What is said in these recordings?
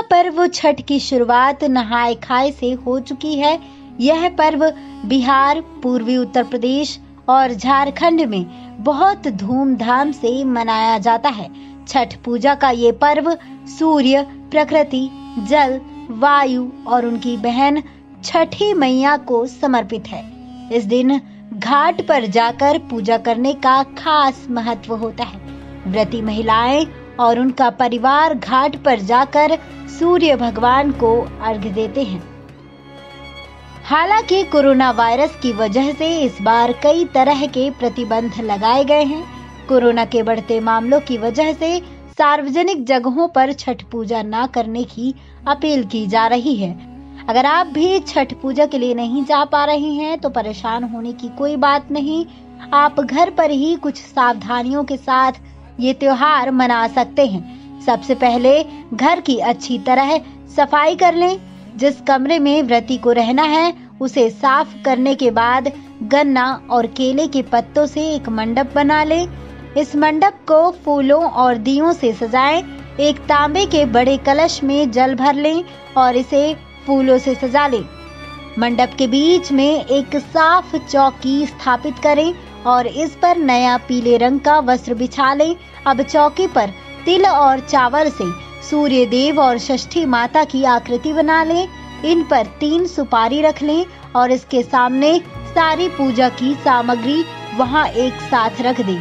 महापर्व छठ की शुरुआत नहाय खाए से हो चुकी है। यह पर्व बिहार, पूर्वी उत्तर प्रदेश और झारखंड में बहुत धूमधाम से मनाया जाता है। छठ पूजा का ये पर्व सूर्य, प्रकृति, जल, वायु और उनकी बहन छठी मैया को समर्पित है। इस दिन घाट पर जाकर पूजा करने का खास महत्व होता है। व्रती महिलाएं और उनका परिवार घाट पर जाकर सूर्य भगवान को अर्घ्य देते हैं। हालांकि कोरोना वायरस की वजह से इस बार कई तरह के प्रतिबंध लगाए गए हैं। कोरोना के बढ़ते मामलों की वजह से सार्वजनिक जगहों पर छठ पूजा न करने की अपील की जा रही है। अगर आप भी छठ पूजा के लिए नहीं जा पा रहे हैं तो परेशान होने की कोई बात नहीं। आप घर पर ही कुछ सावधानियों के साथ ये त्योहार मना सकते हैं। सबसे पहले घर की अच्छी तरह सफाई कर लें। जिस कमरे में व्रती को रहना है उसे साफ करने के बाद गन्ना और केले के पत्तों से एक मंडप बना लें। इस मंडप को फूलों और दियों से सजाएं। एक तांबे के बड़े कलश में जल भर लें और इसे फूलों से सजा लें। मंडप के बीच में एक साफ चौकी स्थापित करें और इस पर नया पीले रंग का वस्त्र बिछा लें। अब चौकी पर तिल और चावल से सूर्य देव और षष्ठी माता की आकृति बना लें। इन पर 3 सुपारी रख लें और इसके सामने सारी पूजा की सामग्री वहां एक साथ रख दें।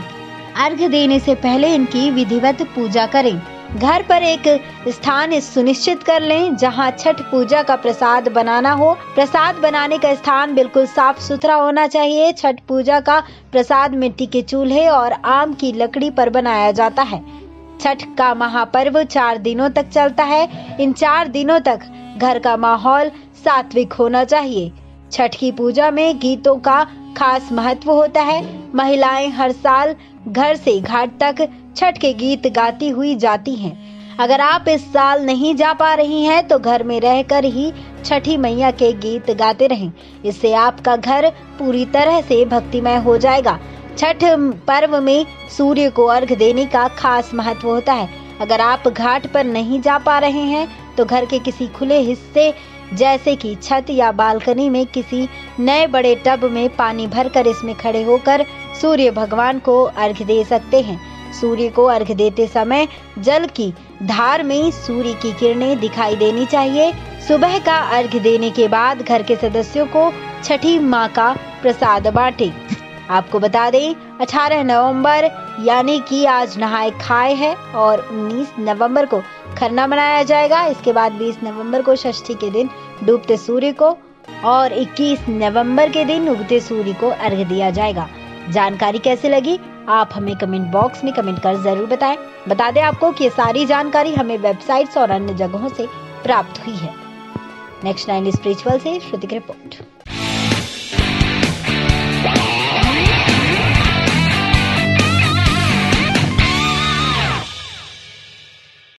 अर्घ्य देने से पहले इनकी विधिवत पूजा करें। घर पर एक स्थान सुनिश्चित कर लें जहां छठ पूजा का प्रसाद बनाना हो। प्रसाद बनाने का स्थान बिल्कुल साफ सुथरा होना चाहिए। छठ पूजा का प्रसाद मिट्टी के चूल्हे और आम की लकड़ी पर बनाया जाता है। छठ का महापर्व 4 दिनों तक चलता है। इन 4 दिनों तक घर का माहौल सात्विक होना चाहिए। छठ की पूजा में गीतों का खास महत्व होता है। महिलाएं हर साल घर से घाट तक छठ के गीत गाती हुई जाती हैं। अगर आप इस साल नहीं जा पा रही हैं तो घर में रहकर ही छठी मैया के गीत गाते रहें। इससे आपका घर पूरी तरह से भक्तिमय हो जाएगा। छठ पर्व में सूर्य को अर्घ्य देने का खास महत्व होता है। अगर आप घाट पर नहीं जा पा रहे हैं तो घर के किसी खुले हिस्से जैसे कि छत या बालकनी में किसी नए बड़े टब में पानी भरकर इसमें खड़े होकर सूर्य भगवान को अर्घ्य दे सकते हैं। सूर्य को अर्घ्य देते समय जल की धार में सूर्य की किरणें दिखाई देनी चाहिए। सुबह का अर्घ्य देने के बाद घर के सदस्यों को छठी माँ का प्रसाद बांटें। आपको बता दें 18 नवंबर यानी कि आज नहाय खाए है और 19 नवंबर को खरना मनाया जाएगा। इसके बाद 20 नवंबर को षष्ठी के दिन डूबते सूर्य को और 21 नवंबर के दिन उगते सूर्य को अर्घ्य दिया जाएगा। जानकारी कैसी लगी आप हमें कमेंट बॉक्स में कमेंट कर जरूर बताएं। बता दें आपको कि ये सारी जानकारी हमें वेबसाइट्स और अन्य जगहों से प्राप्त हुई है। नेक्स्ट 9 स्पिरिचुअल से श्रुति की रिपोर्ट।